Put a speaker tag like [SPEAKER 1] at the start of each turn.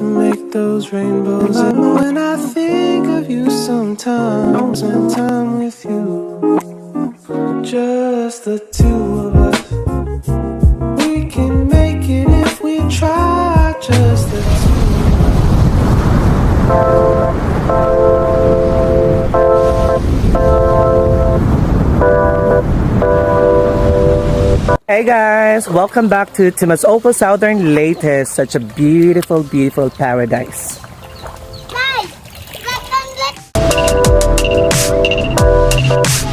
[SPEAKER 1] make those rainbows. And when I think of you sometimes, spend time with you, just the two of us. We can make it if we try, just the two.
[SPEAKER 2] Hey guys, welcome back to Tomas Oppus, Southern Leyte. Such a beautiful, beautiful paradise.
[SPEAKER 3] Guys, let's